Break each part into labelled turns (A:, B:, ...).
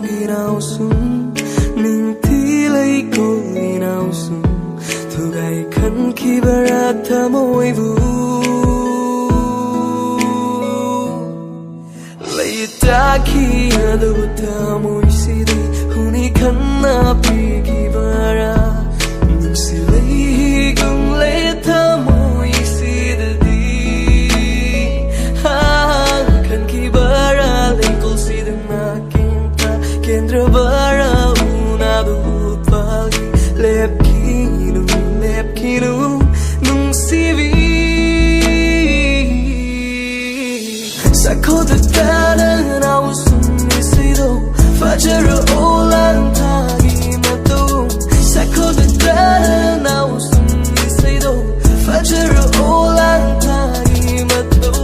A: nào sung ning thi lấy cô nào sung thu gai khăn khi bara tha môi vu lấy ta khi adu tha môi si đi huni khăn na pi khi bara nung si lấy gung lấy tha môi si đi ha khăn khi bara lấy cô si đừng na Kendra bara una du pagi lep kinu nung sivi sakho ta na nau sun isido fajara olan thagi mato sakho ta na nau sun isido fajara olan thagi mato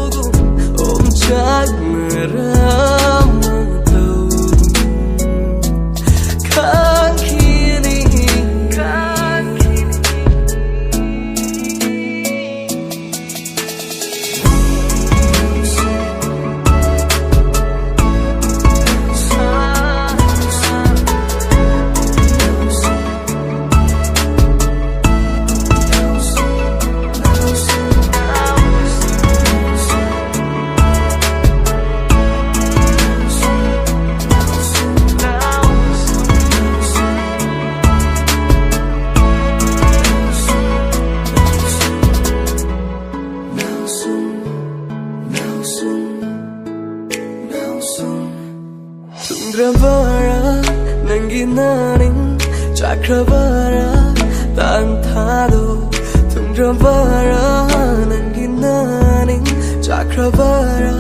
A: om chak maram Tungravara nanginaning Chakravara tantado Tungravara nanginaning Chakravara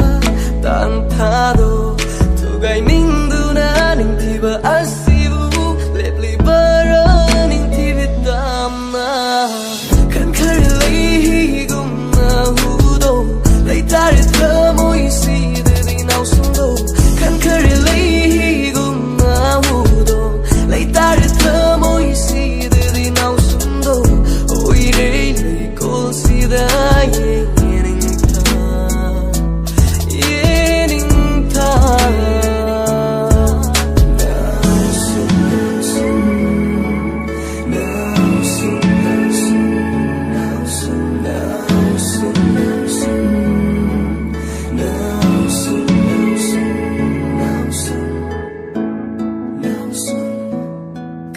A: tantado Tugai minduna ning tiba asibu Lepli bara ning tivitamna Kan karili gumna hudo Lay tarit tamo isi dedi nau sundo Kan karili gumna hudo Lay tarit tamo isi dedi nau sundo Oi rei lay kol sida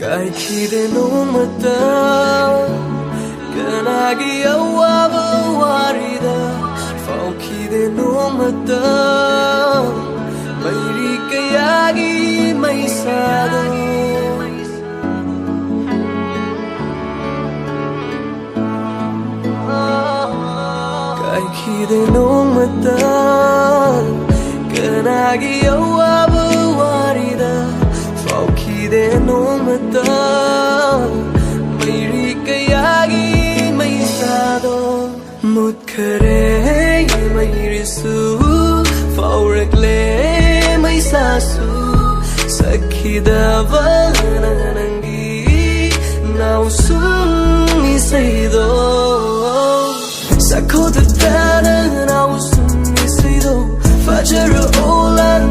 A: Kai kide no mata kanagi awaba warida fau kide no mata mairi kayagi maisado Kai kide no mata kanagi awaba warida de no mata mairi kayagi maisado mut khare mairi su fauragle maisasu sakhida vana nangi nau sung isaido sakho ta nau sung isaido fajara olan